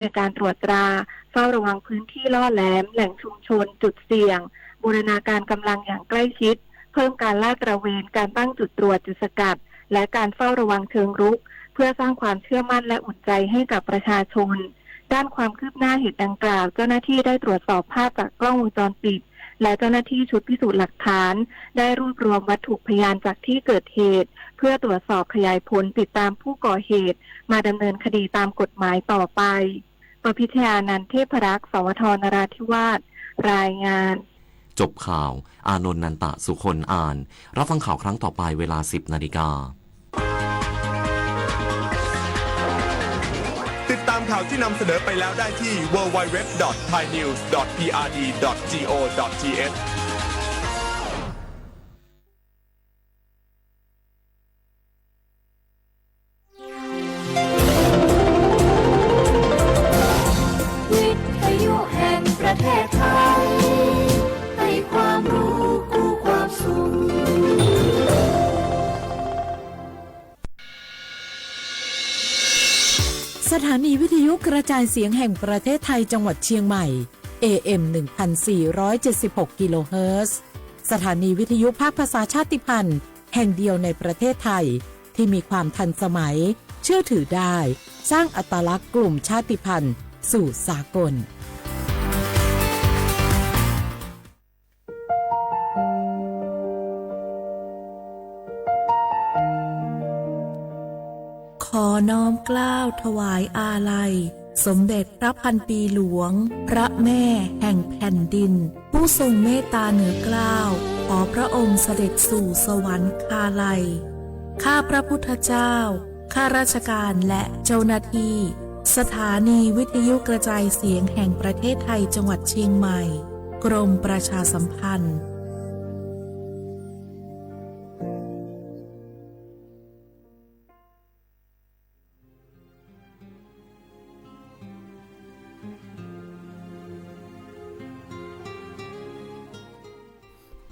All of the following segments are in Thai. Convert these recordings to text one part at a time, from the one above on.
ในการตรวจตราเฝ้าระวังพื้นที่ล่อแหลมแหล่งชุมชนจุดเสี่ยงบูรณาการกำลังอย่างใกล้ชิดเพิ่มการลาดตระเวนการตั้งจุดตรวจจุดสกัดและการเฝ้าระวังเชิงรุกเพื่อสร้างความเชื่อมั่นและอุ่นใจให้กับประชาชนด้านความคืบหน้าเหตุดังกล่าวเจ้าหน้าที่ได้ตรวจสอบภาพจากกล้องวงจรปิดและเจ้าหน้าที่ชุดพิสูจน์หลักฐานได้รวบรวมวัตถุพยานจากที่เกิดเหตุเพื่อตรวจสอบขยายผลติดตามผู้ก่อเหตุมาดำเนินคดีตามกฎหมายต่อไปประพิชญานันท์ เทพรักษ์ สวท นราธิวาสรายงานจบข่าวอานนท์ นันตะ สุคนอ่านรับฟังข่าวครั้งต่อไปเวลา 10 นาฬิกาติดตามข่าวที่นำเสนอไปแล้วได้ที่ www.thainews.prd.go.thสถานีวิทยุกระจายเสียงแห่งประเทศไทยจังหวัดเชียงใหม่ AM 1476 กิโลเฮิรตซ์สถานีวิทยุภาคภาษาชาติพันธุ์แห่งเดียวในประเทศไทยที่มีความทันสมัยเชื่อถือได้สร้างอัตลักษณ์กลุ่มชาติพันธุ์สู่สากลขอน้อมเกล้าถวายอาลัยสมเด็จพระพันปีหลวงพระแม่แห่งแผ่นดินผู้ทรงเมตตาเหนือเกล้าขอพระองค์เสด็จสู่สวรรคาลัยข้าพระพุทธเจ้าข้าราชการและเจ้าหน้าที่สถานีวิทยุกระจายเสียงแห่งประเทศไทยจังหวัดเชียงใหม่กรมประชาสัมพันธ์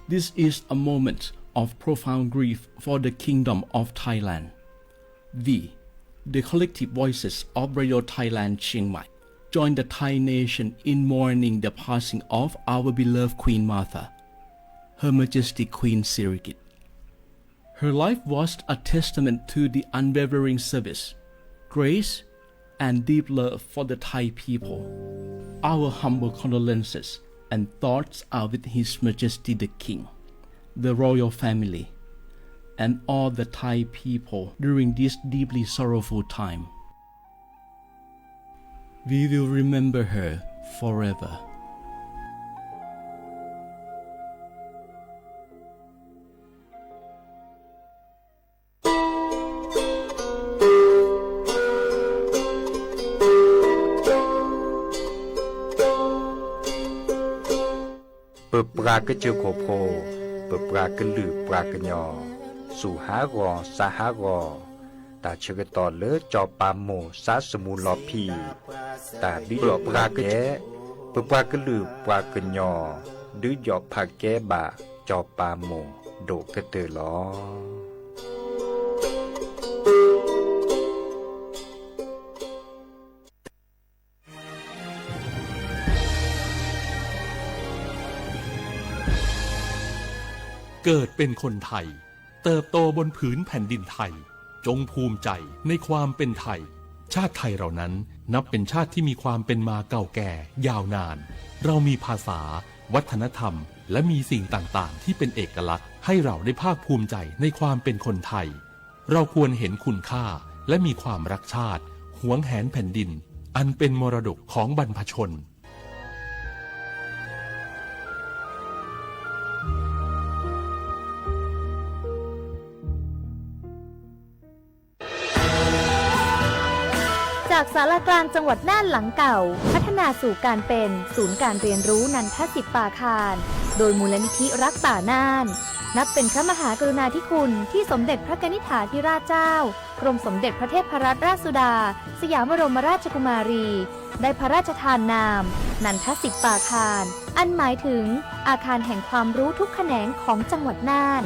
This is a moment of profound grief for the Kingdom of Thailand. We, the collective voices of Radio Thailand Chiang Mai, join the Thai nation in mourning the passing of our beloved Queen Martha, Her Majesty Queen Sirikit. Her life was a testament to the unwavering service, grace, and deep love for the Thai people. Our humble condolences and thoughts are with His Majesty the King, the royal family, and all the Thai people during this deeply sorrowful time. We will remember her forever.เปิดปรากระเจือโขโพเปิดปรากระลือปรากระยอสู่หากอสาหากอตาเชกตอเลอจอปามโมสาสมูลอพีตาดิยอปรากแกเปิดปรากระลือปรากระยอดือยอผักแกบะจอปามโมโดกระเตอลอเกิดเป็นคนไทยเติบโตบนผืนแผ่นดินไทยจงภูมิใจในความเป็นไทยชาติไทยเรานั้นนับเป็นชาติที่มีความเป็นมาเก่าแก่ยาวนานเรามีภาษาวัฒนธรรมและมีสิ่งต่างๆที่เป็นเอกลักษณ์ให้เราได้ภาคภูมิใจในความเป็นคนไทยเราควรเห็นคุณค่าและมีความรักชาติหวงแหนแผ่นดินอันเป็นมรดกของบรรพชนจากศาลากลางจังหวัดน่านหลังเก่าพัฒนาสู่การเป็นศูนย์การเรียนรู้นันทศิษย์ป่าคารโดยมูลนิธิรักป่าน่านนับเป็นพระมหากรุณาธิคุณที่สมเด็จพระกนิษฐาธิราชเจ้ากรมสมเด็จพระเทพรัตนราชสุดาสยามบรมราชกุมารีได้พระราชทานนามนันทศิษย์ป่าคารอันหมายถึงอาคารแห่งความรู้ทุกแขนงของจังหวัดน่าน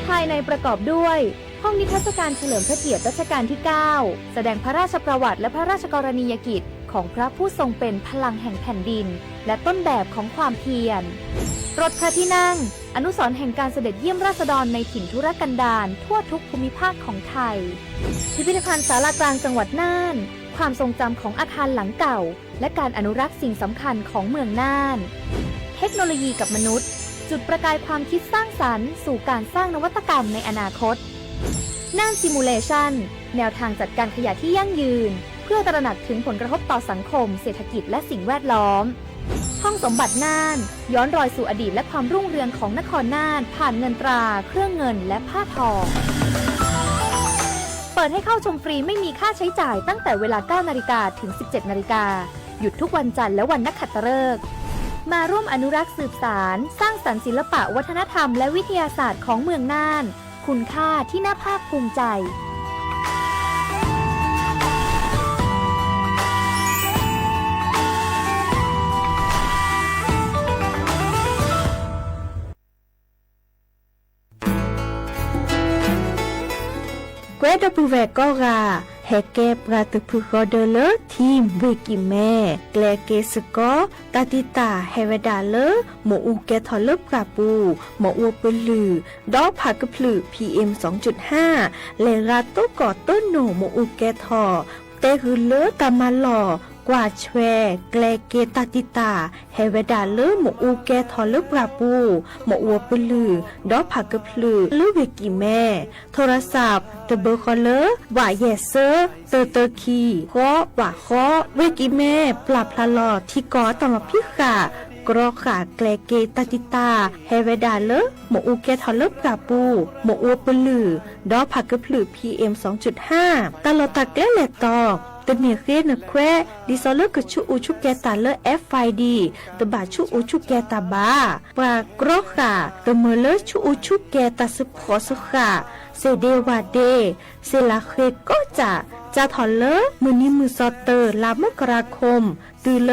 ภายในประกอบด้วย ห้องนิทรรศการเฉลิมพระเกียรติรัชกาลที่ 9 แสดงพระราชประวัติและพระราชกรณียกิจของพระผู้ทรงเป็นพลังแห่งแผ่นดินและต้นแบบของความเพียรรถพระที่นั่งอนุสรณ์แห่งการเสด็จเยี่ยมราษฎรในถิ่นทุรกันดารทั่วทุกภูมิภาคของไทยพิพิธภัณฑ์ศาลากลางจังหวัดน่านความทรงจำของอาคารหลังเก่าและการอนุรักษ์สิ่งสำคัญของเมืองน่านเทคโนโลยีกับมนุษย์จุดประกายความคิดสร้างสรรค์สู่การสร้างนวัตกรรมในอนาคตน่านซิมูเลชันแนวทางจัดการขยะที่ยั่งยืนเพื่อตระหนักถึงผลกระทบต่อสังคมเศรษฐกิจและสิ่งแวดล้อมห้องสมบัติน่านย้อนรอยสู่อดีตและความรุ่งเรืองของนครน่านผ่านเงินตราเครื่องเงินและผ้าทองเปิดให้เข้าชมฟรีไม่มีค่าใช้จ่ายตั้งแต่เวลา 9 นาฬิกาถึง 17 นาฬิกาหยุดทุกวันจันทร์และวันนักขัตฤกษ์มาร่วมอนุรักษ์สืบสานสร้างสรรค์ศิลปะวัฒนธรรมและวิทยาศาสตร์ของเมืองน่านคุณค่าที่น่าภาคภูมิใจเกรดปูเวกกาเฮเกปราตพุกอเดลทีมเวกิแม่แกลเกสกอตาติตาเฮเวดาเลหมอูเกทอลปราปูหมออวปลือดอกผักพลือ PM 2.5 เลราโตกอต้นโนหมอูเกทอเตหือเลตามาหล่อกว่าแชแกลเกตาติตาเฮเวดาเลหมอูเกทอลปราปูหมออวปลือดอกผักพลือลเวกิแม่โทรศัพท์ตเบอร์คอลเลอร์ว่าเยเซอร์เตอร์คีข้อว่าข้อเวกิแม่ปรับพลาลอที่กอตมาพิขากรอขาแกลเกตาติตาเฮเวดาเลหมอูเกทอลเลปราปูหมออวปลือดอกผักพลือ PM 2.5 ตลอดตะแกเลตอตเมียเรนแควดิซอเลกชูอูชูแกตาเล FID ตบาชูอูชูแกตาบาปรากรอขาตเมเลชูอูชูแกตาสุขอสุขาเซเดวาเดเซลาเคก็จะถอนเลมือนี้มือซอเตอร์ลามกราคมตือเล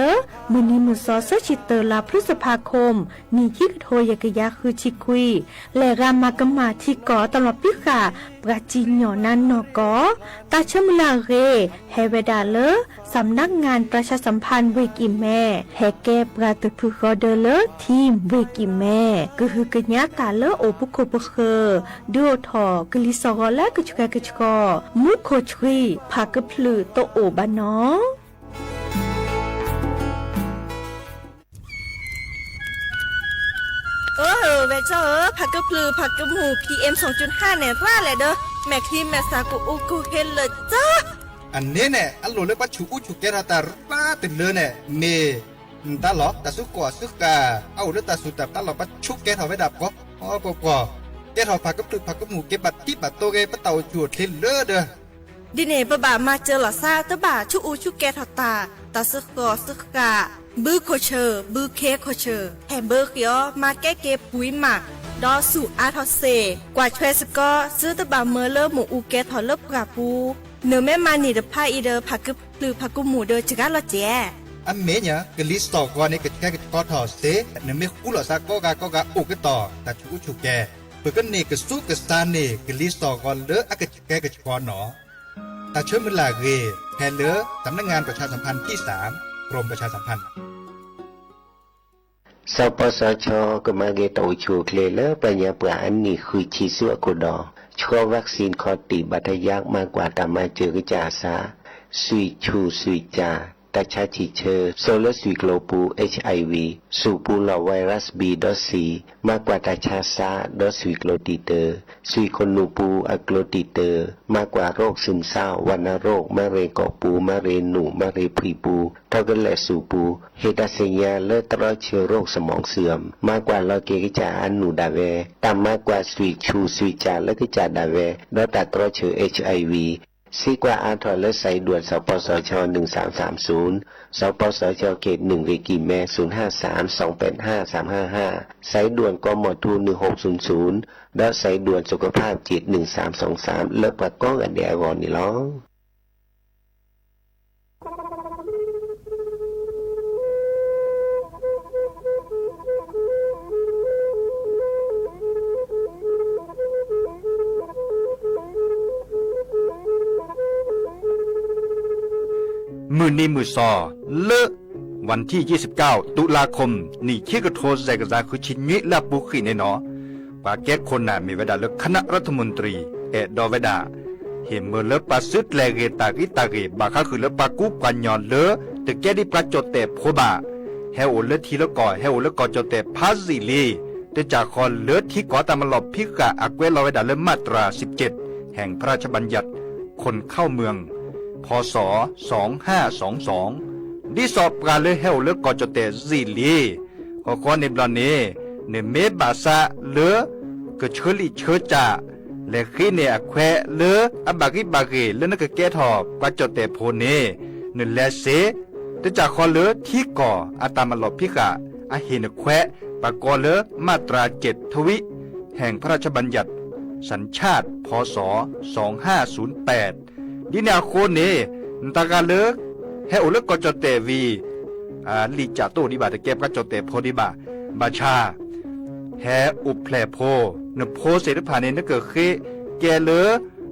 มือนี้มือซอเซชิเตอร์ลาพฤษภาคมมีที่โทยกยาคือชิคุยและรามากมาที่กอตลอดพิขาปราจิญญอนันนกอตาชมลาเรเฮเวดาเลสำนักงานประชาสัมพันธ์เวกิแม่แฮเกปราตพุกอเดเลทีมเวกิแม่ก็คือกญาตาเลโอปุโคปเคดูทอกลิซอและกชกกชกมุโคชรีพากพลือโตโอบานอเวเจ้าผักกะพลือผักกะหมู PM 2.5 เนี่ยว่าแหละเด้อแม่ครีมแม่สากูอูกูเฮนเลยจ้าอันนี้เนี่ยอันโหลเลยปัจจุอุจุเกราตาป้าติดเลยเนี่ยเมตาหลอกตาสุกว่าสุกาเอาเรื่องตาสุดตาหลอกปัจจุเกทเอาไว้ดับก็อ๋อปอเกทเอาผักกะพลือผักกะหมูเก็บบัตรที่บัตรโตเกปะเต่าจุดเฮนเลยเด้อดิเนบบ่ามาเจอหล่อซาตะบ่าชูอูชูแกทอตาสุกอสุกาบือโคเชอร์บือเคโคเชอร์แฮมเบอร์เกียวมาแก้เก็บปุ๋ยหมักดอสู่อาทอเซกว่าเทรสก็ซื้อตะบ่าเมอเลอร์หมูอูเกทอเลปกราปูเนื้อแม่มานี่เดพาอีเดอผักกึบหรือผักกุหมูเดอจิกาลอเจอันเมเนี่ยกลิสต์ต่อก่อนนี่ก็แค่ก็ทอเซเนื้อไม่คู่หล่อซาก็กาอุกต่อแต่ชูแกเปิดกันนี่ก็สู้กับซานนี่กลิสต์ต่อก่อนเลออะก็แค่ก็ก่อนหนอแต่เชื่อมันลาเรแทนเลอสำนักงานประชาสัมพันธ์ที่3กรมประชาสัมพันธ์สปสช.ก็มาเกตอชูเคลเลปัญญาปราอันนี้คือชีสุอกุดอชัววัคซีนคอติบัตยักมากกว่าตามาเจอกจาซาสุยชูสุยจาตาชาชิเชอโซลสุยโกลปู HIV สูปูลาไวรัส B.C มากกว่าตาชาซาดอสุยโกลติเตอร์สุยคนนูปูอะโกลติเตอร์มากกว่าโรคซึมเศร้าวัณโรคมะเร็งกอปูมะเร็งหนูมะเร็งผีปูเท่ากันแหละสูปูเฮตาเซียเลือดตรอเชื้อโรคสมองเสื่อมมากกว่าลอเกกิจาอันหนูดาเวตามมากกว่าสุยชูสุยจาและกิจาดาเวดอตาตรอเชื้อ HIVซีกว่าอาทอและใส่ด่วนสปสช1330สปสชเขต1เวกิแม่0532855355ใส่ด่วนกมทู1600และใส่ด่วนสุขภาพจิต1323เลิกประก้องอันเดียวก่อนนี่ล้อ มือนี้มือซอเลอะวันที่29ตุลาคมนี่คิกระโทษใจกระจาคือชินยิและบุขีในหนอปาเกตคนน่ะมีเวลาเลือกคณะรัฐมนตรีดอเวดาเห็นเมื่อเลือกปาซึดแลเกตากิตาเกบาคาคือเลือกปากุปัญญอนเลอแต่แกได้ปลาจดแต่โพบาเฮโอเลือทีละก่อเฮโอเลือกก่อจดแต่พาซิลีแต่จากคอนเลือที่ก่อตามมาหลบพิกะอักเวลอเวดาเลือมาตรา17แห่งพระราชบัญญัติคนเข้าเมืองพ.ศ. 2522ดิสอบการเลยเฮาเลือกก่อจดแต่ซิลีขอขอในบลาเนในเมบาซาเลือกเชลิเชจ่าและขี้เนี่ยแควเลืออบากิบาเกเลือนักแก่ทอบกว่าจดแต่โพเนเนแลเซแต่จากคอเลือที่ก่ออาตามาหลบพิกะอาเฮนแควปากอเลือมาตรา7ทวิแห่งพระราชบัญญัติสัญชาติพ.ศ. 2508ดินาโคเนตากาเลือกเฮาเลือกก่อจดแต่วีลีจ่าโตดิบาตะเก็บก็จดแต่โพดิบาบาชาแฮอุแพลโพนโพเสดผ่านเนเกิดเคแกเลอ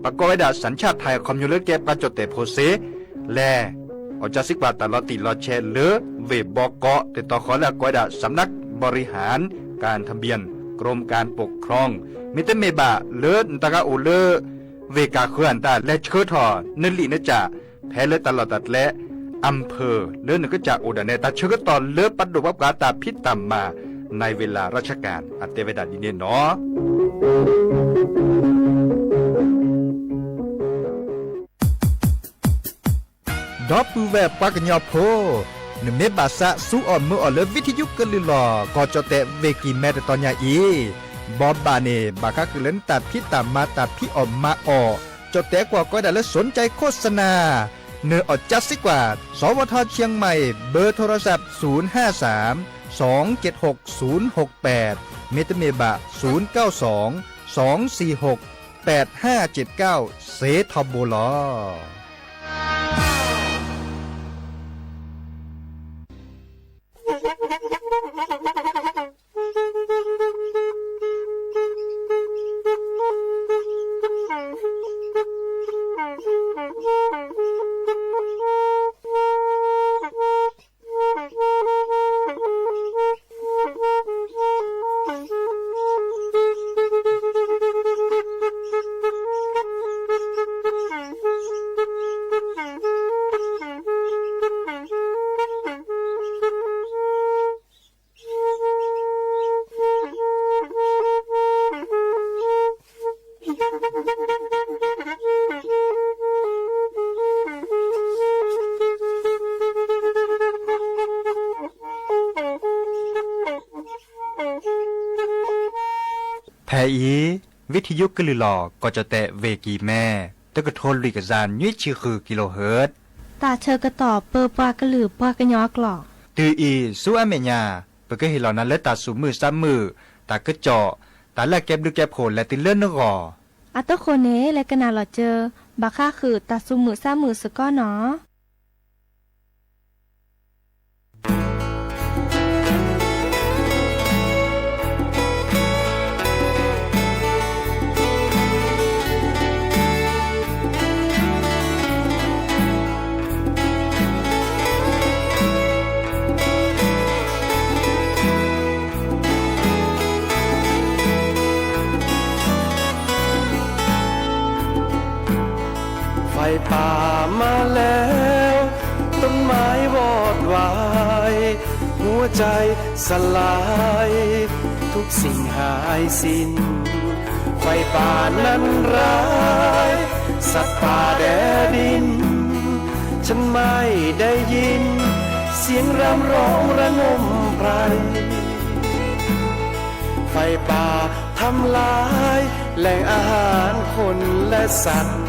ปกอยดาสัญชาติไทยคอมยูเลอร์แกบกันจดแต่โพเสแลอจาสิกว่าตลอดติลอแชเลอเวบอกเกาะแต่ต่อขอและกอยดาสำนักบริหารการทะเบียนกรมการปกครองมิเตเมบาเลอตากาโอเลอเวกาเคลื่อนตาและเชิดทอนลีนจ่าแพ้เลอตลอดตัดและอำเภอเลือนก็จากอุดรเนตาเชื่อตอนเลือปัดดวับกาตาพิษตามมาในเวลาราชการอัตเตเวดาดีเนเนาะดอปูแวปากญอโพนเมบาซะสู้อ่อนมืออ่อนเลวิทยุกลือหลอก็จะแต่เวกีแม่ตอนยาอีบอบบาเนบาคาคือเล่นตัดพิษตามมาตัดพิออมมาออจะแต่กว่าก็ได้แล้วสนใจโฆษณาเนื้ออดจัดสิกว่าสวทเชียงใหม่เบอร์โทรศัพท์053276068เมตเมบะ0922468579เซทอโบลอแพอีวิทยุกลือหลอก็จะแตะเวกีแม่ตะกะโทนลิกจานยี่ชื่อคือกิโลเฮิรตซ์ตาเชอกระต่อเปอปากระลือปากระยอกหลอกตืออีสู้อเมญาเปก็เห็นเหล่านั้นและตาสูมือซ้ำมือตากระเจาะตาแลกแก็บดึกแก็บโขนและติเลื่อนนกออัตโคเนและกนาหลอเจอบาค่าคือตาสูมือซ้ำมือสก้อเนาะไฟป่ามาแล้วต้นไม้วอดวายหัวใจสลายทุกสิ่งหายสิ้นไฟป่านั้นร้ายสัตว์ป่าแดดินฉันไม่ได้ยินเสียงรำร้องระงมไพรไฟป่าทำลายแหล่งอาหารคนและสัตว์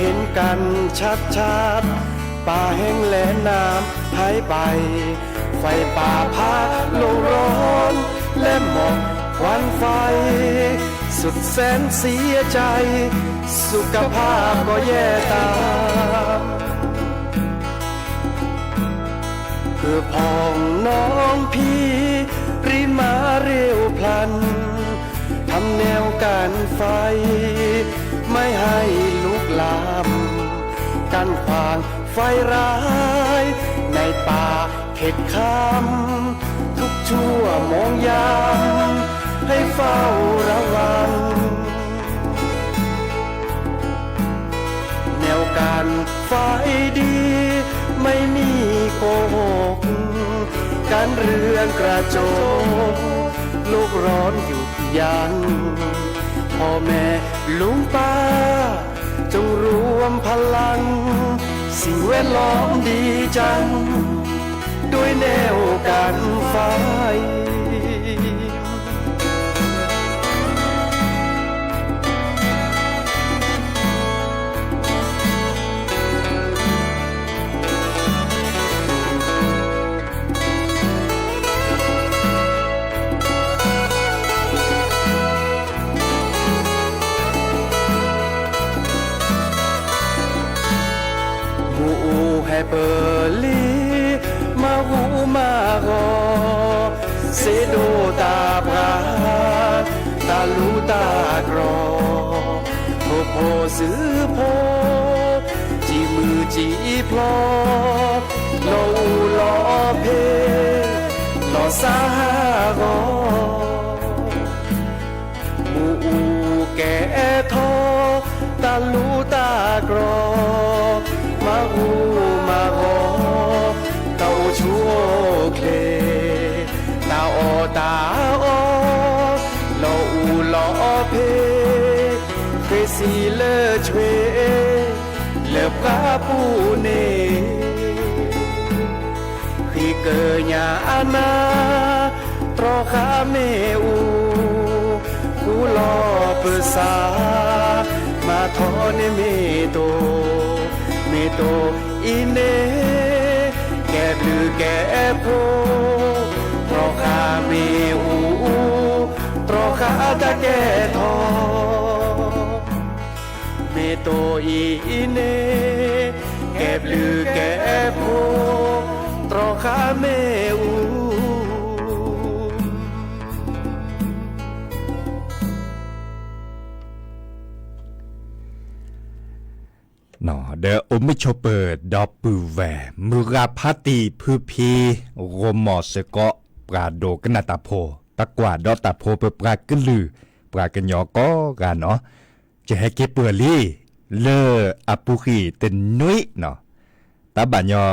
เห็นกันชัดๆป่าแห้งแล้งน้ำหายไปไฟป่าพาโลกร้อนและหมอกควันไฟสุดแสนเสียใจสุขภาพก็แย่ตามเพื่อพองน้องพี่รีบมาเร็วพลันทำแนวกันไฟไม่ให้ลุกลามกั้นขวาง ไฟร้ายในป่าเข็ดข้ามทุกชั่วโมงยามให้เฝ้าระวังแนวการไฟดีไม่มีโกหกการเรืองกระโจกโลกร้อนอยู่ยังพ่อแม่ลุงป้าจงรวมพลังสิ่งแวดล้อมดีจังด้วยแนวการไฟให้เปิดลีมาหูมากอเสโดตาปราตาลูตากรอโพโพซื้อโพจีมือจีพลอโลลอเพลอสากอมูแก่ทอตาลูตากรอมาหูมาโอตาโอชูโอเคตาโอตาโอโลอูโลเพเฟซีเลชเวเลปราปูเนฮีเกญาอานาตรอคาเมอูกูลอเปสามาทอเนเมโตเมโตอินเนแกบลือแกโพตรอคาเมอูตรอคาตะแกทอเมโตอินเนแกบลือแกโพตรอคาเมอูหนอเดออมิชเปิดดอปูแวมือราพาตีพืพีโรมอสเกาะปราโดกนาตาโพตะกว่าดอตาโพเปปรากลือปรากญอก็กันเนาะจะให้เก็บเปลี่เลออปุขีเต็นนุ้ยเนาะตาบัญญอ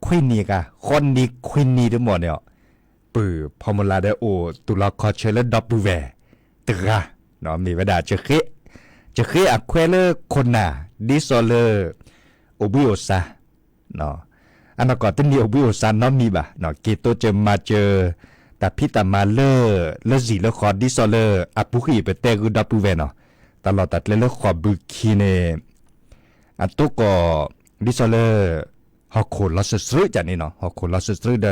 ควินีกะคนนี้ควินีทั้งหมดเนี่ยปือพอมลาเดโอตุลาคอเชลดอปูแวตระเนาะมีเวลาจะเคอะควเลอคนน่ะดิโซเลอโอบิโอซาเนาะอันนั้นก็ต้นนี้โอบิโอซาเนาะมีบ่ะเนาะเกโตจะมาเจอแต่พิตามาเลอจีเลอคอดิโซเลออะปุขีเปเตกุดับปูเวเนาะตลอดตัดเลอขอบุคีเนอันตุก็ดิโซเลอฮอกโคลอสสรุจันนี่เนาะฮอกโคลอสสรุเด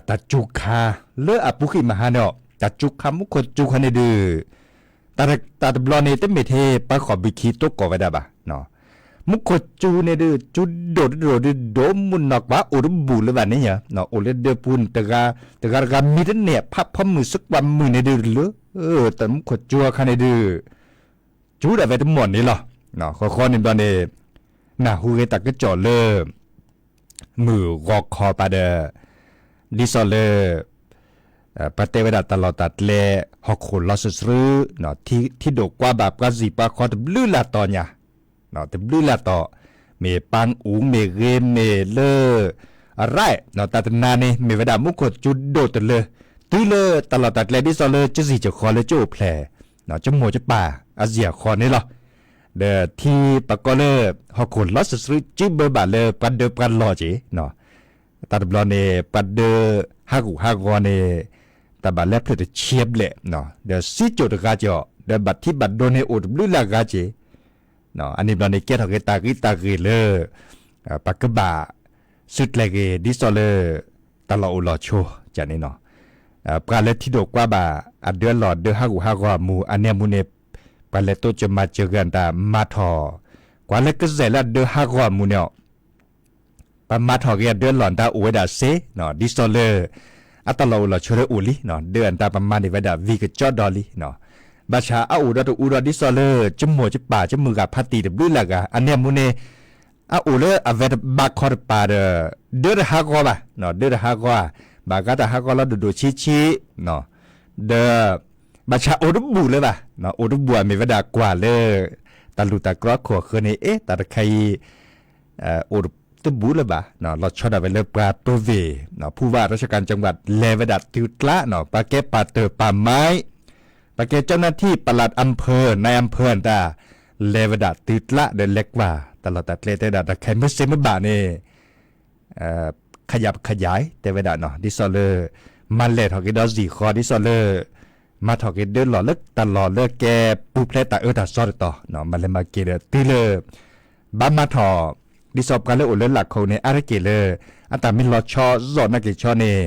ตัดจุคาเลออะปุขีมาหาเนาะตัดจุคามุคจุคาเนดือตาบลอเนเตเมเทปะขอบิคีตุกอไว้ได้บ่ะเนาะมุขจูเนดือจุดโดดมุนนอกว่าอุรบูเลยแบบนี้เนี่ยเนาะโอเลเดปุนตะกามีดเนี่ยพับมือสักวันมือเนดือเลยแต่มุขจูคันเนดือจูได้ไปทั้งหมดนี่หรอเนาะข้อๆนี่ตอนนี้น่ะฮูเกตะก็จ่อเลยมือรอกคอปาเดดิซอเลปะเตวดาตลอดตัดเลฮอกโคลอสสรือเนาะที่ดกกว่าแบบกะสิปะคอตบลือละตอเนี่ยเนาะตบลือละตอเมปังอูเมเกเมเลอะไรเนาะตัดนานี่เมเวดามุขจุดโดดเลยตื้อเลยตลอดตัดเลดิซอเลจะสิจะคอเลยโจแผลเนาะจะโมจะป่าอาเซียคอนี่หรอเดที่ปะก็เลยฮอกโคลอสสรือจิเบบาเลยปัดเดปัดลอจิเนาะตัดบลอเนปัดเดฮากอเนแต่บัดแล้วเพื่อจะเชียบเละเนาะเดี๋ยวซิโจตกาจอเดี๋ยวบัดที่บัดโดนในอุดบลือลากาเจเนาะอันนี้เราในเกตของตากีเลปากกบะสุดแลเกดิสโซเลตลออุลอโชจานี่เนาะปลาเล็ดที่ดกว่าบ่าอันเดือดหลอดเดือฮากอมูอันเนี้ยมูเนปลาเล็ดตัวจะมาเจอกันตามาทอกว่าเล็กก็เสร็จแล้วเดือฮากอมูเนาะปามาทอเกเดือดหลอดตาอวยดาเซเนาะดิสโซเลอัตโลละชเรอุลิเนาะเดือนตาประมาณนี้ไว้ดาวีกจอดอลิเนาะบาชาอูดอดิซอเลจมโมจป่าจมือกับพัตตีดบลือละกะอันเนี้ยมุเน อูเลอเวทบาคอร์ปาเดอฮากอบ่เนาะเดอฮากอบากาตาฮากอแล้วดูชิเนาะเดอบาชาโอรุบูเลยป่ะเนาะโอรุบัวมีเวลากว่าเลยตาลุตากรอกขัวคืนนี้ตาใครโอรุตบูเลยป่ะเนาะเราชอบไปเลยปลาตัวเวเนาะผู้ว่าราชการจังหวัดเลวดัดติวตละเนาะปาเก็บปาเตอป่าไม้ปาเก็บเจ้าหน้าที่ปลัดอำเภอในอำเภอตาเลวดัดติวตละเดินเล็กว่าตลอดตัดเลเตดัดใครไม่เซไม่บาเนี่ยขยับขยายแต่เวลาเนาะดิซอเลอร์มันเล่ถอกิดอสีคอดิซอเลอร์มาถอกิดเดินหล่อเลิกตลอดเลิกแกปูเพลตาตาซอดต่อเนาะมันเลยมาเกเรตีเลอบ้ามาถอดิซอบกันเลยอุลเลหลักเขาเนี่ยอะไรเกเลออันตามิลอชอซอนักเกชอเนี่ย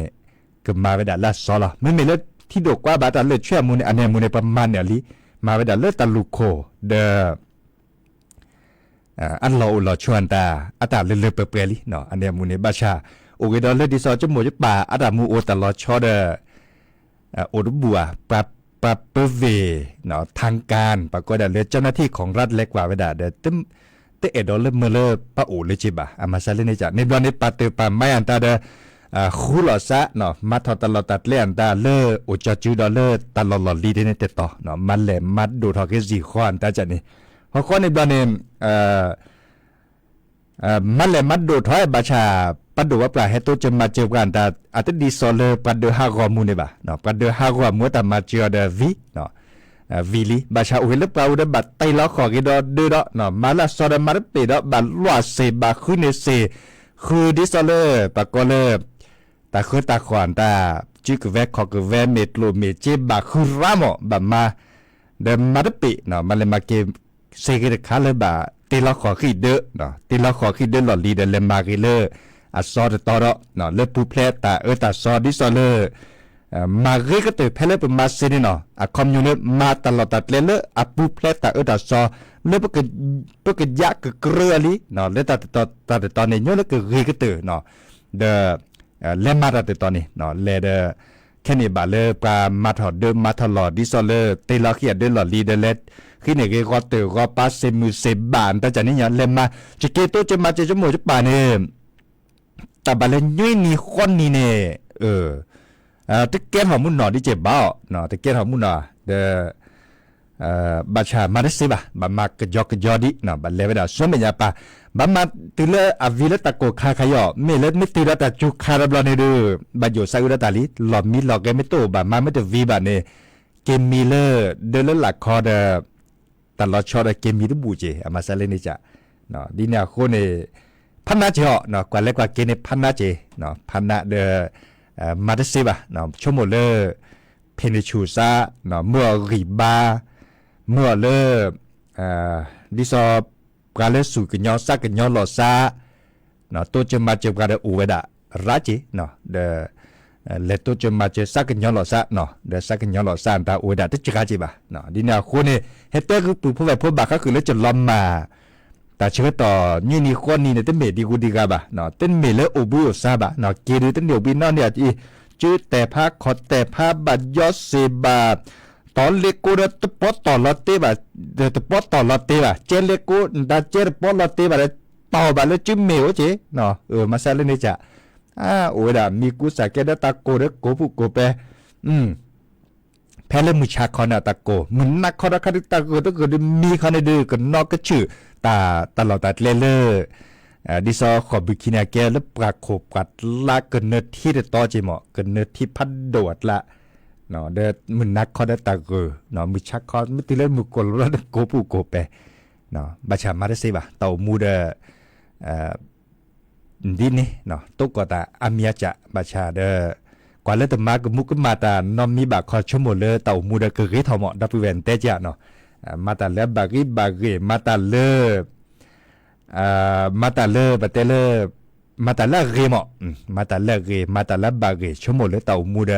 ก็มาเวลาละซอละไม่มีเลือดที่ดกว่าบาตาเลือดเชื่อมูลอันเนี่ยมูลประมาณเนี่ยลิมาเวลาเลือดตาลุโคเดอันเราชวนตาอัตาเลือดเปรี้ยลิเนาะอันเนี่ยมูลบาชาโอเคดอลเลดิซอจมูกป่าอาดามูโอตลอดชอเดโอรุบัวปรับเปเวเนาะทางการปรากฏเดเจ้าหน้าที่ของรัฐเล็กกว่าเวลาเดตึมเตเอดอลเลเมเลปะโอเลจิบะอามาซาเลนจ่าในบลอนในปาเตปาไม่อันตาเดคูลอซะเนาะมาทอตลอดตัดเลียนตาเลโอจจูดอลเลตลอดลีเดเนเตต่อเนาะมันแหลมมัดดูทอเกซีขวานตาจันนี่เพราะข้อในบลอนเนี่ยมันแหลมมัดดูถอยบาชาปัดดูว่าปลาเฮตุจะมาเจอกันแต่อาจจะดีโซเลปัดดูฮากอมูเนี่ยบ่เนาะปัดดูฮากอมูแต่มาเจอเดวีเนาะวีลีบาชาอุเฮลปลาอุเดบัดไตล้อขอกิดอเดือดเนาะมาละโซเดมาเปดบัดลัวเซบาคุเนเซคือดิโซเลปากเลตาคือตาขวานตาจิกเวขอกเวเมตโลเมเจบาคือรามบัดมาเดมาเปเนาะมาเลยมาเกเซกิดคาเลบาตีล้อขอขี้เดเนาะตีล้อขอขี้เดหลอลีเดเลมากิเลอาซอดตอร์เนาะเลือปูเพลตาตาซอดิซอเลมาเรก็เตเพลเปมาเซนี่เนาะอะคอมยูเนมาตลอดตัดเลเลอะปูเพลตาตาซอเลือปกยักเกลือลิเนาะเลตอนนี้โยเลกเรก็เตเนาะเดเลมาตตอนนี้เนาะเลเดแค่นี้บาเลปามาถอดเดมาถลอดดิซอเลเตลอเขียดเดหลอลีเดเลขี้เนี่ยก็เตก็ปาเซมูเซบานแต่จากนี้เนี่ยเลมาจิเกโตจะมาจะหมดจะป่าเนี่ยแต่บาเลนยุยนี่คนนี่เนี่ยตะเกียบหอมุนหนอที่เจ็บบ้าเนาะตะเกียบหอมุนหนอเดบาชามาได้สิบ่ะบามากระยอดิเนาะบาเลเวดาสมัยยาปะบามาติเลอวิเลตะโกคาขยอเมเลไม่ติระตะจุคาราบลอเนดูบาโยซาอุระตาลิหลอมมีหลอกแกไม่โตบามาไม่จะวีบาเนเกมมีเลเดลหลักคอเดตลอดชอเดเกมมีรูบูเจอามาซาเลนิจ่าเนาะดิเนี่ยคนเนี่ยพันนาเจาะเนาะกว่าเล็กกว่าเกณฑ์พันนาเจเนาะพันนาเดมาได้สิบ่ะเนาะชั่วโมงเลเพนิชูซาเนาะเมื่อริบาเมื่อเลดิซอกาเลสุกญอซักญอลอซาเนาะตัวจะมาเจอกันอูเวดาราจิเนาะเดเลตัวจะมาเจอซักญอลอซาเนาะเดซักญอลอซาตาอูเวดาติจกาจิบ่ะเนาะดิเนี่ยคนเนี่ยเฮเตอร์คือผู้แบบผู้บักก็คือเลจะล้อมมาแต่เชื่อต่อนี่คนนี้เนี่ยเต้นเมดีกูดีกันบ่ะเนาะเต้นเมเลอบูซาบ่ะเนาะเกลือเต้นเดียวบินนั่นเนี่ยที่จื้อแต่ผ้าขอแต่ผ้าบัดยอดเซบาตอนเล็กกูเดตปอต่อลอตเต้บ่ะเดตปอต่อลอตเต้บ่ะเจเล็กกูดาเจปอลอตเต้บ่ะต่อบ่ะเลยจื้อเมวเจเนาะมาซาเลนี่จ้ะโอ้ยดามีกูสักแกเดตาโกเดโกปุโกเปแพ้เล่มือชาคอนาตาโกเหมือนนักคอร์คาริตาโกตะเกิดมีคอนเดอร์กันนอกก็ชื่อตลอดตัดเลดิซอขอบิกินาแกและปรากโขกัดละเกินเนื้อที่เดต่อจิหมอเกินเนื้อที่พัดโดดละเนาะเดมือนักคอเดตาโกเนาะมือชักคอไม่ตีเล่มือกลแล้วโกปูโกเปเนาะบาชามาได้สิบ่ะเต่ามูเดดินี่เนาะตุกตาอามียจะบาชาเดกว่าเลือดมากมุกมาตานอมมีบาคอชั่วโมงเลยเต่ามูเดเกยทอมอดับเวนเตจ่าเนาะมาตาเลบากิมาตาเลบัตเตเลมาตาเลเรมอมาตาเลเรมาตาเลบากิชั่วโมงเลยเต่ามูเด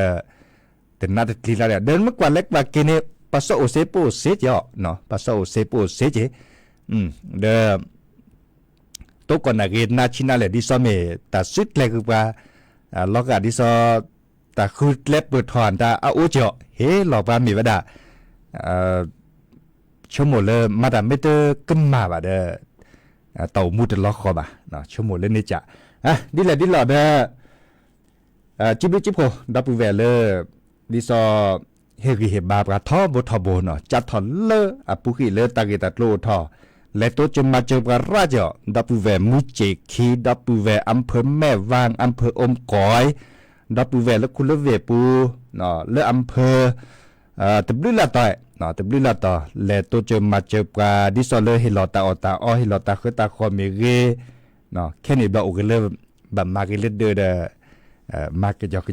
แต่น่าจะทีละเดินมากกว่าเล็กบากิเนี่ยปัสสาวะเซโปเซจเนาะปัสสาวะเซโปเซจเดตุกคนนักเรียนนาชินาเลดิซอเมแต่สุดเลยคือว่าล็อกดิซอแต่คือเล็บเปิดถอนแต่เอาโอเจาะเฮ้หลอกว่ามีวะดาชั่วโมงเลยมาแต่ไม่เจอขึ้นมาบ่ะเด้อ เต่ามุดล็อกคอบ่ะเนาะชั่วโมงเล่นนี่จะดิแหละเด้อจิบโคดับเวลเลอร์ดิซอเฮกิเฮบาปะทอบทอโบเนาะจัดทอเลอปุกิเลตากิตัดโลทอและตัวจะมาเจอปราจอดับเวมุเจคีดับเวอำเภอแม่วางอำเภออมก๋อยดับเวแล้วคุณเลเวปูเนาะเลอำเภอตบลือละต่อยเนาะตบลือละต่อและตัวจะมาเจอปราดิซอเลเฮลอตาออตาออเฮลอตาคือตาคอเมเกเนาะแค่นี้บ่โอเคเลยบัมมาเกเลเดอมาเกจอก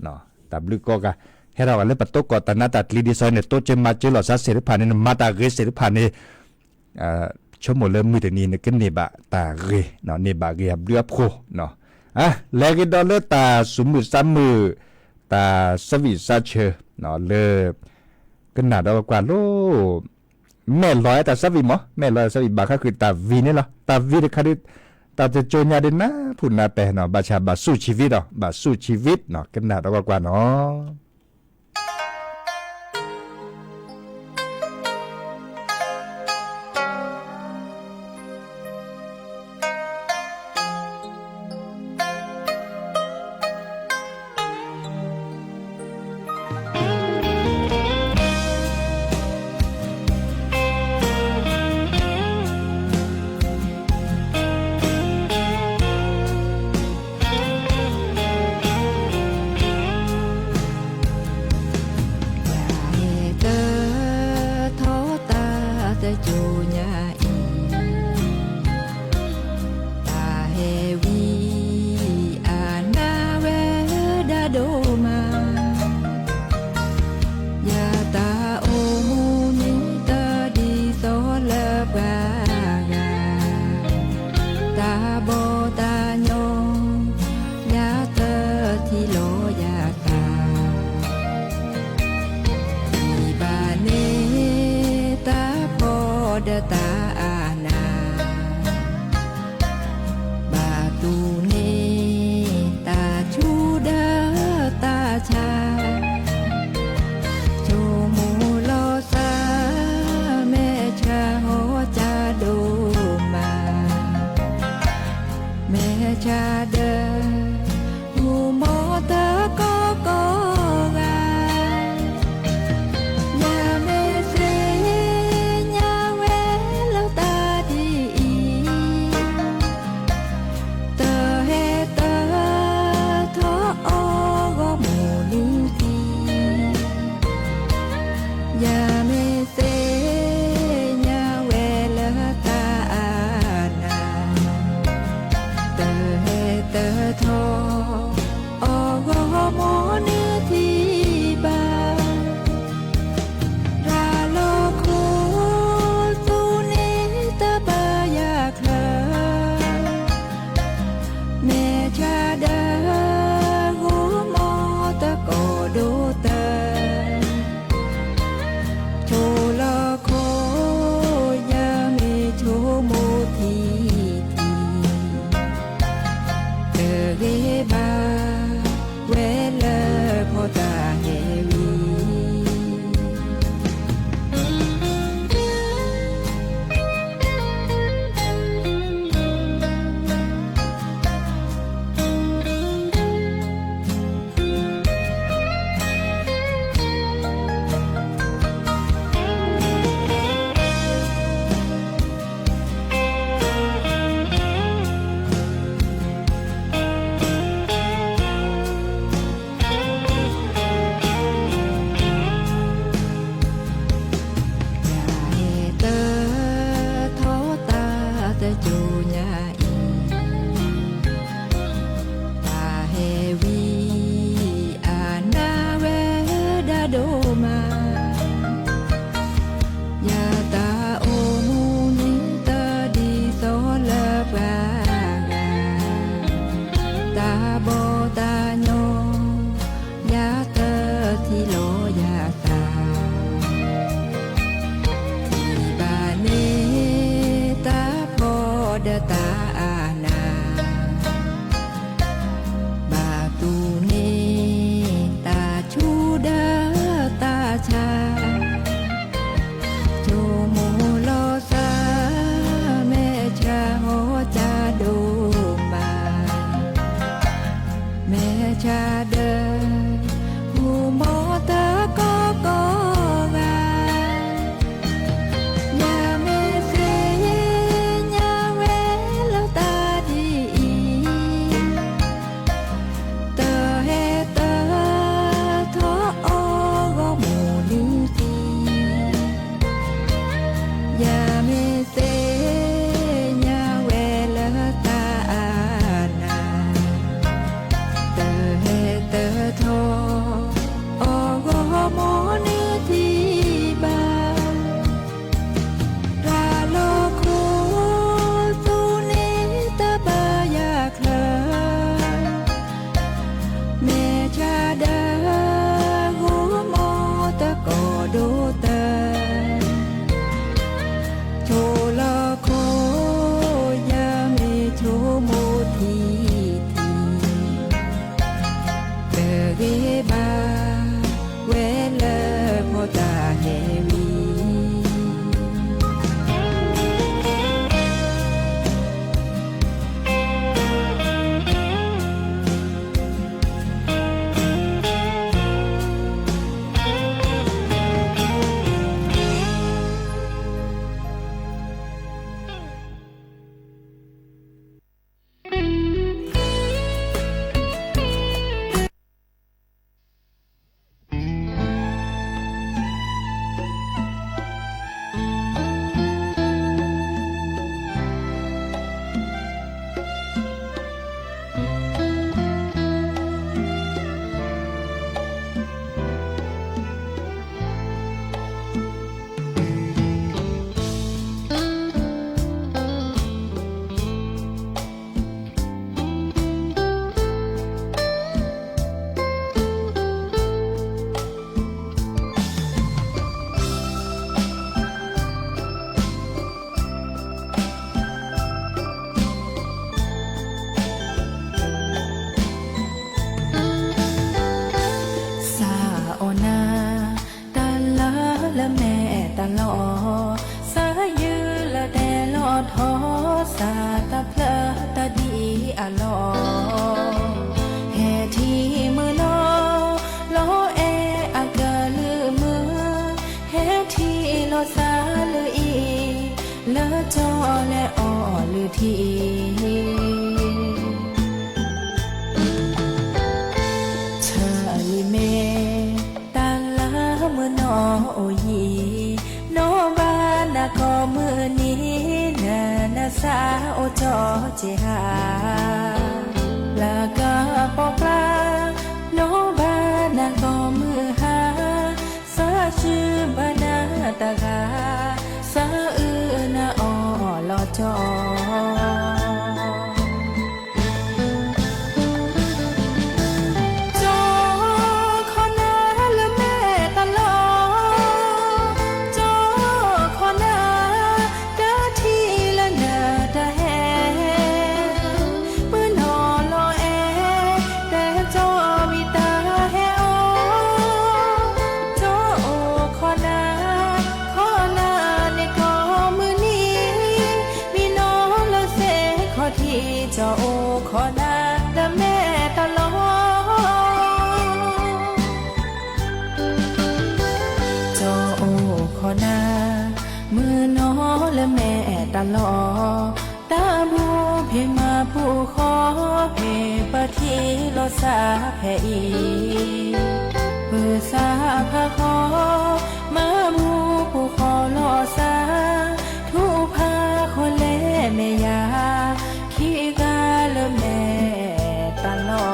เนาะตบลือก็กะให้เราเลยปะตกกอตนาตัดลีดิซอยเนี่ยตัวจะมาเจอหลอดซาเสริผ่านเนี่ยมาตาเกเสริผ่านเนี่ยชั่วโมงเริ่มมือแต่นี้เนี่ยก็เนบะตาเกเนาะเนบะเกยบเรือโพเนาะแล้วก็ดอลเลอร์ตาสมมือซ้ำมือตาสวิซาเชเนาะเลยก็หนาดอกว่าโลแม่ร้อยตาสวิมั้งแม่ร้อยสวิบาก็คือตาวีนี่เหรอตาวีเนี่ยคือตาจะโจญญาเดนะพูดนาแปเนาะบาชาบาสู้ชีวิตเนาะบาสู้ชีวิตเนาะก็หนาดอกว่าเนาะโจโมโลซาแม่ชาโฮ ลอแห่ที่มือนอลอแออากาลือมือแห่ที่ลอซาลืออีเลอจอและอ้อลือทีเธอลิเมตาลามือนอโอยีโนบานาก็มือนี้นาสาโอจอเจหาลากาปอกลาโนบานาก็มือหาสาชื่อบานาตากาสาอือนาออลอจอจอโอขอนาดะแม่ตลอจอโอขอนามือน้อและแม่ตลอตาบูเพมาผู้ขอเพปะทีลอสาแพอีเปิดสาพาขอมาบูผู้ขอลอสาทุพาคนเล่แม่ยาขี้กาลแม่ตลอ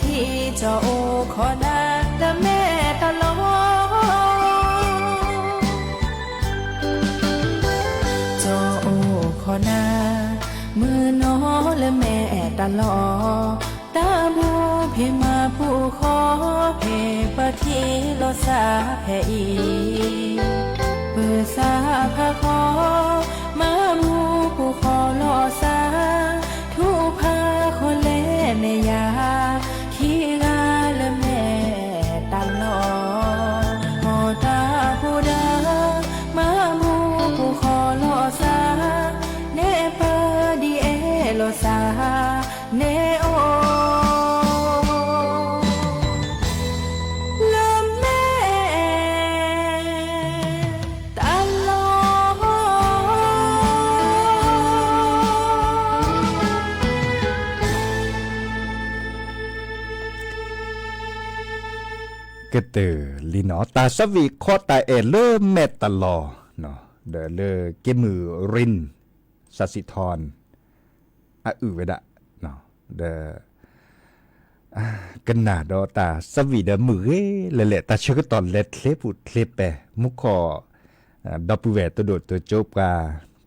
ที่จอโอขอนาดะแม่ตลอจอโอขอนามือน้อและแม่ตลอตาบูเพมาผู้ขอเพปะทีลอสาแพอีเปิดสาพาขอมาบูผู้ขอลอสาทุพาคนเล่แม่ยาขี้กาและแม่ตลอหอตาผู้ดามาบูผู้ขอลอสาเนปาดีเอลอสาเนโอก็เตอลีเนาะตาสวีคอตาเอเลเมตลอเนาะเดเลเกมือรินสัสิธรอะอือเวดะเนาะเดกันนาดอตาสวีเดมือเลเลตาเชกตอนเล็ดเคลปุดเคลเปมุขอดอปูเวตัวโดดตัวโจบกา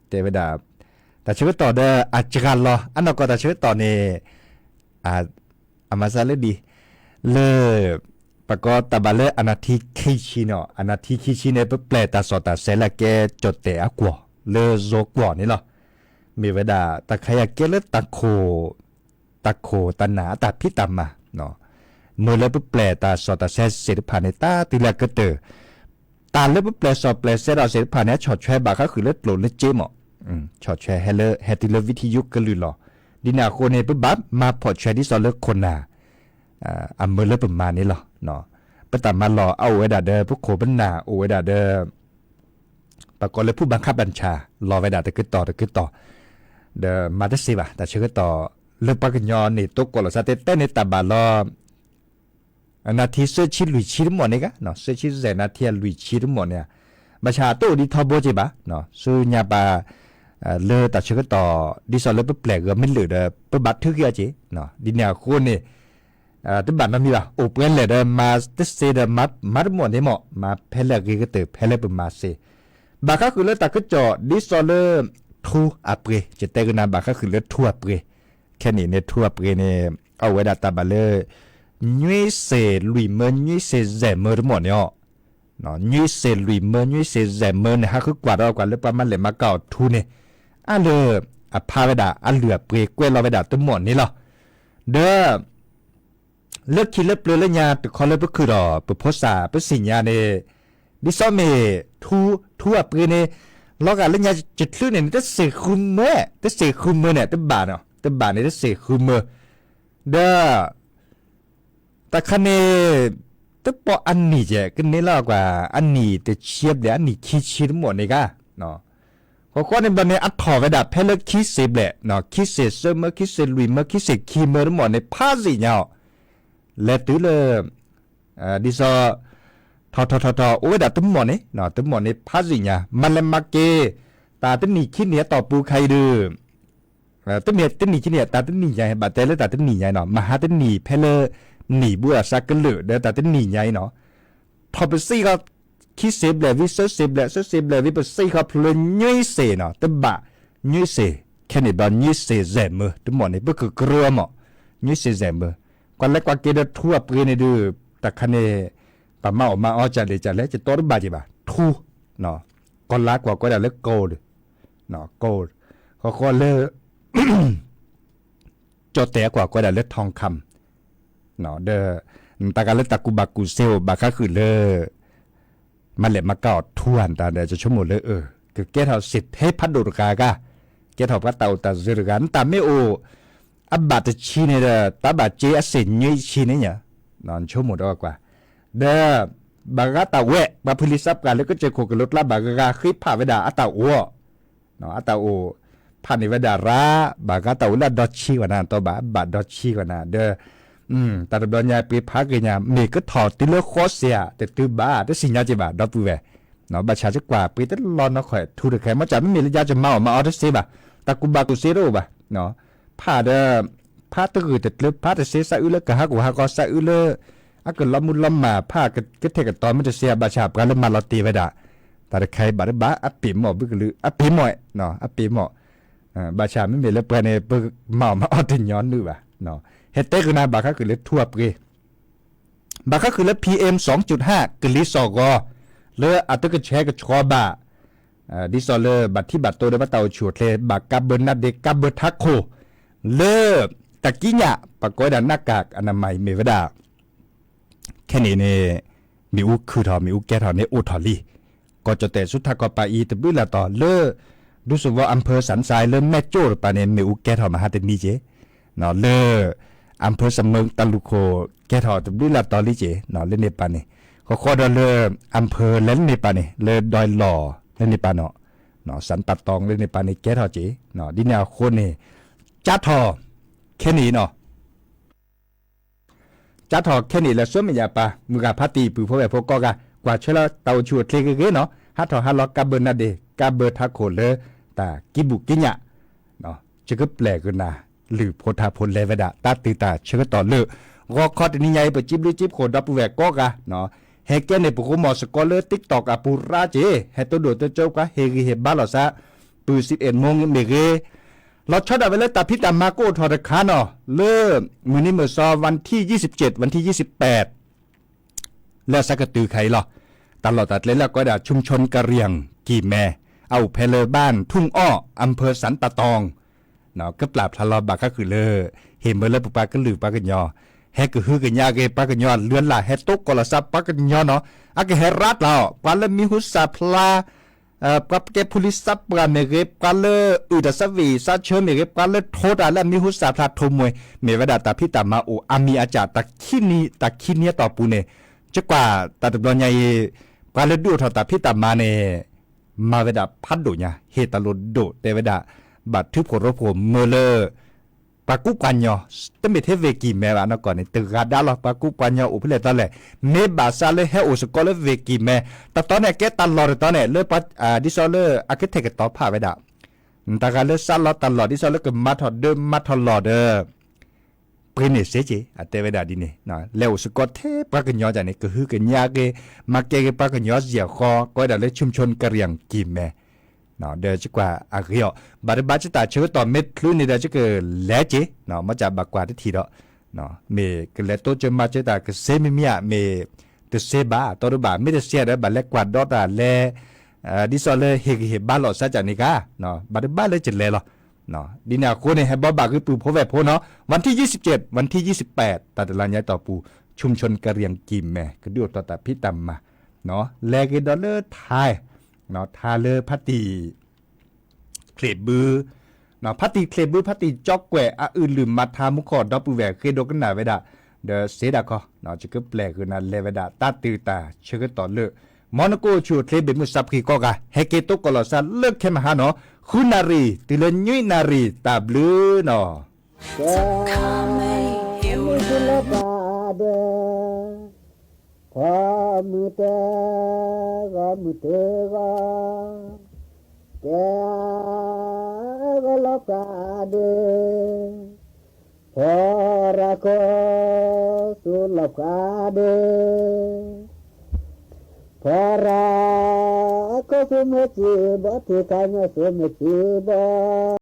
เตเวดาตาเชกตอเดอาจารย์ลออันนั้นก็ตาเชกตอเนอามาซาเลดีเลปก็ตาบาเลอนาทิคิชิเนาะอนาทิคิชิเนี่ยเปแปลตาสอตาเซละแกจดแต่อกว่าเลโซกว่านี่เนาะมีเวดาตาขยะเกเลตาโคตาหนาตาพิตามาเนาะเมื่อเลเปแปลตาสอตาเซเสดพาเนตาติละกเตอตาเลเปแปลสอแปลเซดาเสดพาเนชอดแชบาก็คือเลโปรเลเจมชอดแชเฮเลเฮติเลวิทยุกลือลอดินาโคเนเปบับมาพอดแชดิสอเลคนนาอัมเมเลประมาณนี้หรอเนาะปตามารอเอาไว้ดาเดอพวกโคบันนาเอาไว้ดาเดอปกติเลยผู้บังคับบัญชารอไว้ดาตะกึดต่อเดอมาได้สิวะแต่เชื่อต่อ เลปากญอนี่ตกกอลซาเตเตในตาบาลอนาทีเสื้อชิลุยชิดหมดเนี่ยกะเนาะเสื้อชิดแสนาทีลุยชิดหมดเนี่ยประชาโตดีทอโบจิบะเนาะซื้อยาบาเลอตัดเชือกต่อดิสอลเลปแปลกก็ไม่เหลือเด้อปบัดทึกยาจิเนาะดิเนี่ยคนนี่ตึบัดมันมีป่ะโอเปนเลยเด้อมาติเซเดมัดหมดเนี่ยเหมาะมาเพลกก็เตอเพลปมาเซบาคาคือเลตัดก็จ่อดิสอลเลทูอัปเรจะแต่กันนะบาคาคือเลทูอัปเรแค่นี้เนี่ยทูอัปเรเนี่ยเอาไว้ดัตตาบาเลยุยเซลุยเมนยุยเซแซมเมอร์หมดเนี่ยเนาะยุยเซลุยเมนยุยเซแซมเมอร์เนี่ยฮะคือกว่าเรากว่าเลยประมาณเลยมาเก่าทูเนี่ยอันเลยพาเวดาอันเหลือเปรย์กล้วยเราเวดาตัวหมดนี่หรอเด้อเลิกคิดเลิกเปลือยเลิกยาแต่เขาเลิกเพื่อคือรอเพื่อโพสาเพื่อสิญญาเนี่ยดิซอมเมทูอัปเปรย์เนี่ยเราการเลิกยาจุดลื่นเนี่ยจะเสกคุมเมื่อจะเสกคุมเมื่อเนี่ยตัวบาทเนาะตัวบาทเนี่ยจะเสกคุมเมื่อเด้อแต่คันนี้ตัวปออันนี้เจ้ก็เนี่ยเรากว่าอันนี้แต่เชียบเดี๋ยวอันนี้คิดชิดหมดเลยก้าเนาะก็ในบันในอัดถอเวดาเพลคิดเสบแหละเนาะคิดเสเซอร์เมื่อคิดเสลุยเมื่อคิดเสคีเมื่อหมดในพาสิเนาะและตื้อเลยดิซอทอโอ้เวดาตุ้มหมดนี่เนาะตุ้มหมดในพาสิเนาะมันเลยมาเกตาตุ้มนี่คิดเนี่ยต่อปูใครดื้อตุ้มนี่คิดเนี่ยตาตุ้มนี่ใหญ่บาดใจแล้วตาตุ้มนี่ใหญ่เนาะมาหาตุ้มนี่เพลหนีบัวสักกันเหลือเดี๋ยวแต่ตุ้มนี่ใหญ่เนาะทอไปซี่ก็คิดเสพเลยวิเศษเสพเลยวิปัสสีเขาพลุนยุ่ยเสเนาะแต่บะยุ่ยเสแค่นี้บอลยุ่ยเสแซมมือทั้งหมดนี่เพื่อคือกลัวหมอยุ่ยเสแซมมือก่อนแรกว่าเกดทั่วปืนในดื้อแต่คันนี้ปะมาออกมาอ้อจัดเลยจะตัวรบาจีบะทูเนาะก่อนลักกว่าก็ได้เลิกโกลเนาะโกลเขาเลิกจอแต่กว่าก็ได้เลิกทองคำเนาะเด้อตาการเลิกตะกุบากุเซลบาค่าคือเลิกมันเลยมาเก่าทวนตาเดี๋ยวจะชั่วโมงเลยคือเกทเอาสิทธิ์ให้พัดดุรกากะเกทเอาพัดเต่าตาซึรกันตาไม่โออับบาดชีเนี่ยตาบาดเจอสินยี่ชีเนี่ยนอนชั่วโมงกว่าเด้อบางตาเวะบาพลิซับกันแล้วก็เจอโคกรถลาบางกาคลิปผ่าเวดาอัตาโอเนาะอัตาโอผ่านในเวดาระบางตาอุลาดอชีกว่านั้นตัวบาดอชีกว่านั้นเด้อแต่ตอนนี้ปีพักกันเนี่ยมีก็ถอดติเลโคเสียแต่ตื้อบ้าแต่สิ่งนี้จะบ้าดอปูเวเนาะบัชชาจะกว่าปีแต่รอนนักข่อยทูดแค่มาจับไม่มีระยะจะมาเอาได้เสียบ้าตะกุบากุเซโร่บ้าเนาะผ้าเด้อผ้าตะกุยแต่เลือผ้าแต่เสียสะอื้อเลือกะฮักหัวฮักก็สะอื้อเลืออากิดล้อมุล้อมมาผ้าก็เทกันตอนมันจะเสียบัชชากันแล้วมาเราตีไปด่าแต่ใครบ้าบ้าอัปปีหมอบึกลืออัปปีหมอยเนาะอัปปีหมอบัชชาไม่มีแล้วเปลี่ยนในบึกเมาเอาถึงย้อนดูบ้าเนาะเฮตเตคือนาบาค่าคือเล็ดทั่วไปบาค่าคือเล็ด PM 2.5 กลิซอกอเลออัตกแชกชอบาดิซอเลบัตที่บัตโตเดบัตเตาฉวดเลบากาเบนาเดกาเบทักโคเลอตะกี้เนี่ยปากกอยดานหน้ากากอนามัยเมวดาแค่นี้เนี่ยมีอุคือทอมีอุแกทอในอุทอลีก็จะแต่สุดท้ายก็ไปอีตะบื้อละต่อเลอรู้สึกว่าอำเภอสันทรายเริ่มแม่โจ้ปาเนี่ยมีอุแกทอมาหาเตนีเจเนาะเลออำเภอสำเมืองตะลุโคแกถอดด้วยละตอลิเจเนาะเล่นในปานนี่ก็ขอดอเลอำเภอเล่นในปานนี่เลดอยหล่อเล่นในปานเนาะสันปัดตองเล่นในปานนี่แกถอดเจเนาะดิแนวคนนี่จัดถอแค่นี้เนาะจัดถอแค่นี้แล้วส่วนไม่ยาปะมือกาพาตีปือพวกแบบพวกก็กว่าเชื่อเตาชวดเคเกเนาะฮัทถอฮัลล็อกกาเบอร์นาเดกาเบอร์ทักโคเลแต่กิบุกิญะเนาะจะก็แปลกกันนะหรือโพธาพลเลวดาตาตือตาเชื่อต่อเลือรอคอดนี่ใหญ่ไปจิบลิจิบโคดับแวกก็กะเนาะเฮเกนในปุกมอสกอเลอร์ติ๊กตอกอาปูราเจเฮตัวโดดตัวเจ้ากะเฮกิเฮบ้าหรอซะปืน11 โมงเมเกเราชดเอาไปเลยตาพิตามาโกทอดคาเนาะเริ่มมือนี้เมื่อซอวันที่27วันที่28แล้วสักกะตือไขหรอตลอดตัดเลยแล้วก็ด่าชุมชนกะเรียงกี่แม่เอาเพลบ้านทุ่งอ้ออำเภอสันตะตองเนาะก็ปราบทะเลาะบาก็คือเลยเห็นเมื่อเลยปุปาก็หรือปากันยอแฮก็ฮือกันยาเกปากันยอเลือนละแฮตกกละซับปากันยอเนาะอาก็แฮรัดเราปาเลมีหุสาพลาปรับเก็บ police ซับปาเมเกปาเลอุดสวีซาเชเมเกปาเลโทดาและมีหุสาพลาทมวยเมวดาตาพิตามาโออามีอาจารย์ตะคินีต่อปูเนจะกว่าตาตบลอใหญ่ปาเลดูทอตาพิตามาเนมาเวดาพัดโดญะเฮตาโลโดเตเวดาบัดทึบโครโผเมเลป ปากุปัญญาตั้งแต่เทเวกีแม่บ้านก่อนนี่ตึกกาดาลปากุปัญญาอุปเลตตอนแหละเนบาซาเลยให้อุสกอลเวกีแม่แต่ตอนนี้แกตลอดตอนนี้เลยปัดดิซอลเลอร์อาร์คิเทคต่อผ่าไปด่าแต่การเลยซัลลอตลอดดิซอลเลอร์ก็มาทอดเดิมมาทอดหลอดเด้อเปรนิเสจีอัตเตเวดาดีนี่นะแล้วสกอตเทปากญอจากนี่ก็คือกันยาเกมาเกปากญอเสียคอก็ได้เลยชุมชนกะเหรี่ยงกีแม่เนาะเดี๋ยวจะกว่าอาเรียบาร์บาจิตาเชื่อต่อเม็ดคลื่นนี่เดี๋ยวจะเกิดแหลจีเนาะมาจากบากว่าที่ทีเนาะเนาะเมก็เลยตัวจะมาจิตาก็เซมิมีอะเมตัวเซบาตัวบาไม่ได้เสียได้บาเล็กกว่าดอตาแลดิซอลเลเฮกเฮบาลอซะจากนี่กาเนาะบาร์บาเลยจะเลยหรอเนาะดินาโคเนี่ยให้บาคือปูพอแวบพอเนาะวันที่27วันที่28ตัดลานยายต่อปูชุมชนกะเหรี่ยงกิมแม่ก็ดูต่อตาพี่ตำมาเนาะแลกดอลเลอร์ไทยเนาะทาเลอร์พัตตีเคลบือเนาะพัตตีเคลบือพัตตีจอกแกวอะอื่นลืมมาทามุขอดอปูแวเคโดกันหนาเวดาเดเซดาคอเนาะจะก็แปลกคือนะเลเวดาตาตือตาเชื่อต่อเลอมอนโกชูเคลเบมุสับคีก็กะเฮเกโตกอลอซาเลิกแค่มาหาเนาะคุณนารีติเลยุยนารีตาบลูเนาะพอมือเตะก็มือเตะก็แกก็ลบกาเดพอรักก็สุลบกาเดพอรักก็สุเมจิบัติกายสุเมจิบั